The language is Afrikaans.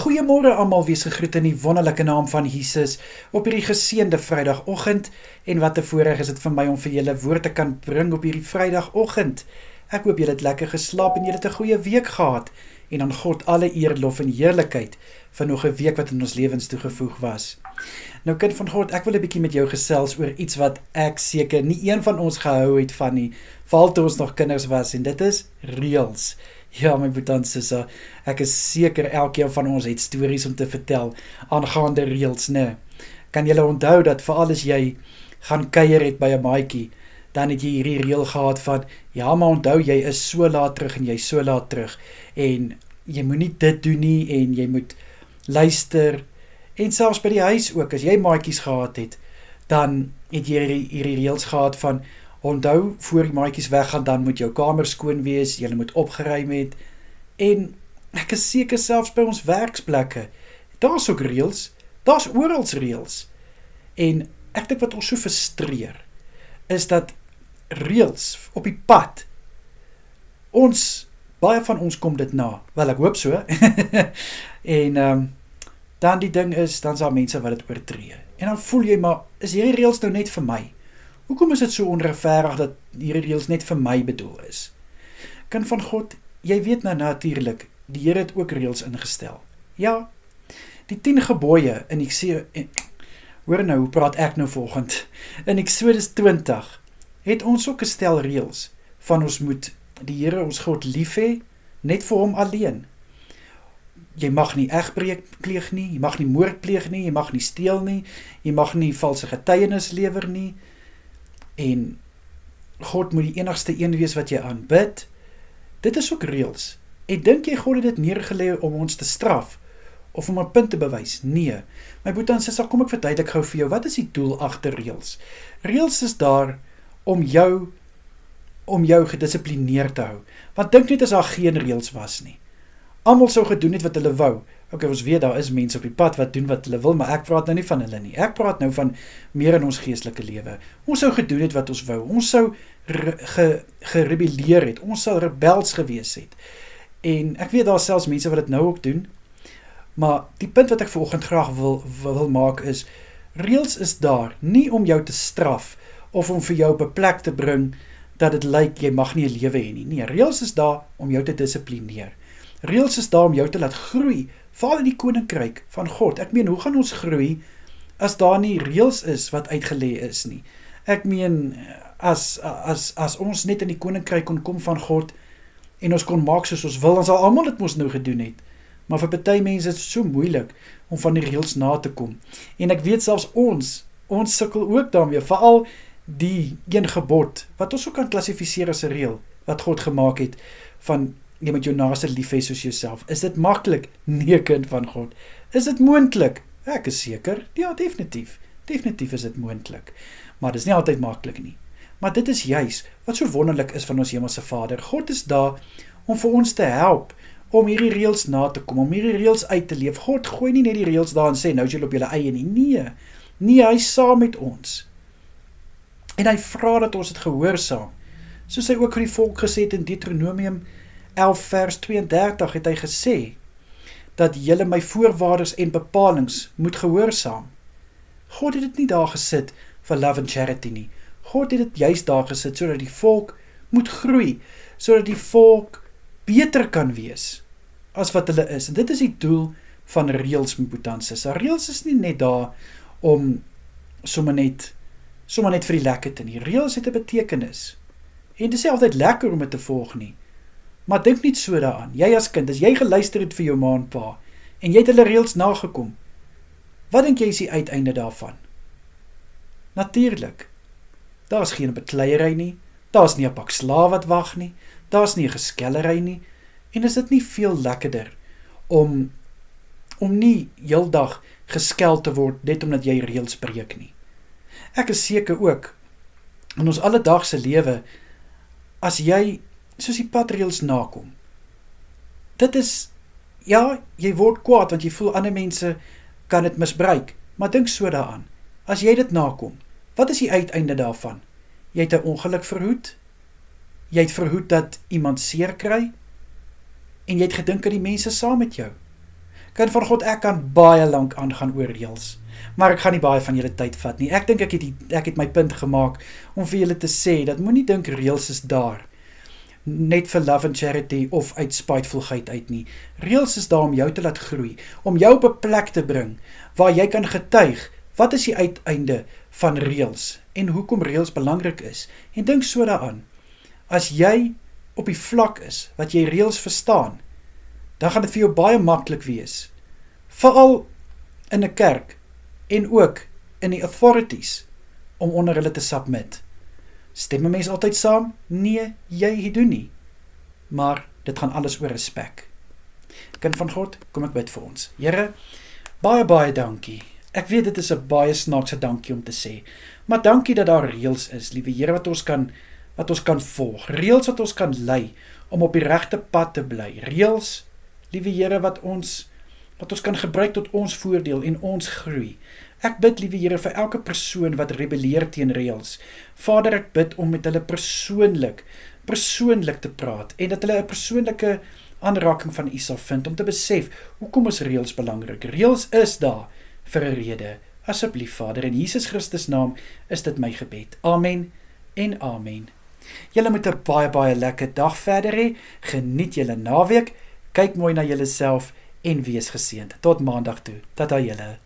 Goeiemôre almal, wees gegroet in die wonderlike naam van Jesus op hierdie geseënde Vrydagoggend. En wat 'n voorreg is dit vir my om vir julle woord te kan bring op hierdie Vrydagoggend. Ek hoop julle het lekker geslaap en julle het 'n goeie week gehad. En aan God alle eer, lof en heerlikheid vir nog 'n week wat in ons lewens toegevoeg was. Nou kind van God, ek wil 'n bietjie met jou gesels oor iets wat ek seker nie een van ons gehou het van nie, veral toe ons nog kinders was, en dit is reëls. Ja, my broer en suster, ek is seker elkeen van ons het stories om te vertel aangaande reëls, né? Kan julle onthou dat veral as jy gaan kuier het by 'n maatjie, dan het jy hierdie reël gehad van, ja, maar onthou, jy is so laat terug en jy is so laat terug, en jy moet nie dit doen nie, en jy moet luister, en selfs by die huis ook, as jy maatjies gehad het, dan het jy hierdie reëls gehad van, onthou, voor die maatjies weggaan, dan moet jou kamer skoon wees, jy moet opgeruim het, en ek is seker selfs by ons werksplekke, daar's ook reëls, daar's orals reëls, en ek dink wat ons so frustreer, is dat reëls op die pad, baie van ons kom dit na, wel ek hoop so, en dan die ding is, dan is daar mense wat dit oortree, en dan voel jy maar, is hierdie reëls nou net vir my? Hoekom is dit so onregverdig dat hierdie reëls net vir my bedoel is? Kind van God, jy weet nou natuurlik, die Here het ook reëls ingestel. Ja, die 10 gebooie in hoor nou, hoe praat ek nou volgend? In Exodus 20 het ons ook 'n stel reëls van ons moet die Here ons God lief hê, net vir hom alleen. Jy mag nie egbreek pleeg nie, jy mag nie moord pleeg nie, jy mag nie steel nie, jy mag nie valse getuienis lewer nie, en God moet die enigste een wees wat jy aanbid. Dit is ook reëls. En dink jy God het dit neergelê om ons te straf, of om 'n punt te bewys? Nee. My broer en suster, kom ek verduidelik gou vir jou, wat is die doel agter reëls? Reëls is daar om jou gedissiplineerd te hou. Want dink net as daar geen reëls was nie. Almal sou gedoen het wat hulle wou. Okay, ons weet daar is mense op die pad wat doen wat hulle wil, maar ek praat nou nie van hulle nie. Ek praat nou van meer in ons geestelike lewe. Ons sou gedoen het wat ons wou. Ons sou gerebelleer het. Ons sou rebels gewees het. En ek weet daar is selfs mense wat dit nou ook doen. Maar die punt wat ek vanoggend graag wil maak is, reëls is daar nie om jou te straf of om vir jou op 'n plek te bring dat dit lyk jy mag nie 'n lewe hê nie. Nee, reëls is daar om jou te dissiplineer. Reëls is daar om jou te laat groei, veral in die koninkryk van God. Ek meen, hoe gaan ons groei as daar nie reëls is wat uitgelê is nie? Ek meen, as ons net in die koninkryk kon kom van God en ons kon maak soos ons wil, dan sal almal dit mos nou gedoen het. Maar vir party mense is dit so moeilik om van die reëls na te kom. En ek weet selfs ons sukkel ook daarmee, veral die een gebod, wat ons ook kan klassifiseer as 'n reël, wat God gemaak het, van jy moet jou naaste lief hê soos jouself. Is dit maklik? Nee, kind van God. Is dit moontlik? Ek is seker, ja, definitief. Definitief is dit moontlik. Maar dit is nie altyd maklik nie. Maar dit is juis wat so wonderlik is van ons hemelse Vader. God is daar om vir ons te help, om hierdie reëls na te kom, om hierdie reëls uit te leef. God gooi nie net die reëls daar en sê, nou is julle op julle eie nie. Nee, hy is saam met ons. En hy vra dat ons het gehoorsaam. Soos hy ook vir die volk gesê het in Deuteronomium 11 vers 32 het hy gesê, dat julle my voorwaardes en bepalings moet gehoorsaam. God het dit nie daar gesit vir love and charity nie. God het dit juist daar gesit, sodat die volk moet groei, sodat die volk beter kan wees, as wat hulle is. En dit is die doel van reëls, my broer en suster. Reëls is nie net daar, om sommer net vir die lekker te nie. Reëls het 'n betekenis. En dit is nie altyd lekker om dit te volg nie. Maar dink niet so daaraan, jy as kind, as jy geluister het vir jou ma en pa, en jy het hulle reëls nagekom, wat dink jy is die uiteinde daarvan? Natuurlik, daar is geen bekleierery nie, daar is nie 'n pak slaaf wat wag nie, daar is nie 'n geskellery nie, en is dit nie veel lekkerder, om nie heeldag geskel te word, net omdat jy reëls breek nie. Ek is seker ook, in ons alledaagse lewe, as jy soos die padreëls nakom. Dit is, ja, jy word kwaad, want jy voel ander mense kan dit misbruik, maar dink so daaraan, as jy dit nakom, wat is die uiteinde daarvan? Jy het 'n ongeluk verhoed, jy het verhoed dat iemand seer kry, en jy het gedink aan die mense saam met jou. Kind van God, ek kan baie lank aangaan oor reëls, maar ek gaan nie baie van julle tyd vat nie. Ek dink ek het my punt gemaak om vir julle te sê, dat moenie dink reëls is daar, net vir love and charity of uit spytvolheid uit nie. Reëls is daar om jou te laat groei, om jou op 'n plek te bring, waar jy kan getuig, wat is die uiteinde van reëls, en hoekom reëls belangrik is, en dink so daaraan, as jy op die vlak is, wat jy reëls verstaan, dan gaan dit vir jou baie maklik wees, veral in 'n kerk, en ook in die authorities, om onder hulle te submit. Stem 'n mens altyd saam? Nee, jy doen nie. Maar dit gaan alles oor respek. Kind van God, kom ek bid vir ons. Here, baie dankie. Ek weet dit is 'n baie snaakse dankie om te sê, maar dankie dat daar reëls is, liewe Here, wat ons kan volg. Reëls wat ons kan lei om op die regte pad te bly. Reëls, liewe Here, wat ons kan gebruik tot ons voordeel en ons groei. Ek bid, liewe Here, vir elke persoon wat rebelleer teen reëls. Vader, ek bid om met hulle persoonlik te praat, en dat hulle 'n persoonlike aanraking van U sal vind, om te besef, hoekom is reëls belangrik? Reëls is daar vir 'n rede. Asseblief, Vader, in Jesus Christus naam is dit my gebed. Amen en amen. Julle moet 'n baie lekker dag verder hê. Geniet julle naweek. Kyk mooi na julleself en wees geseënd. Tot maandag toe. Tata julle.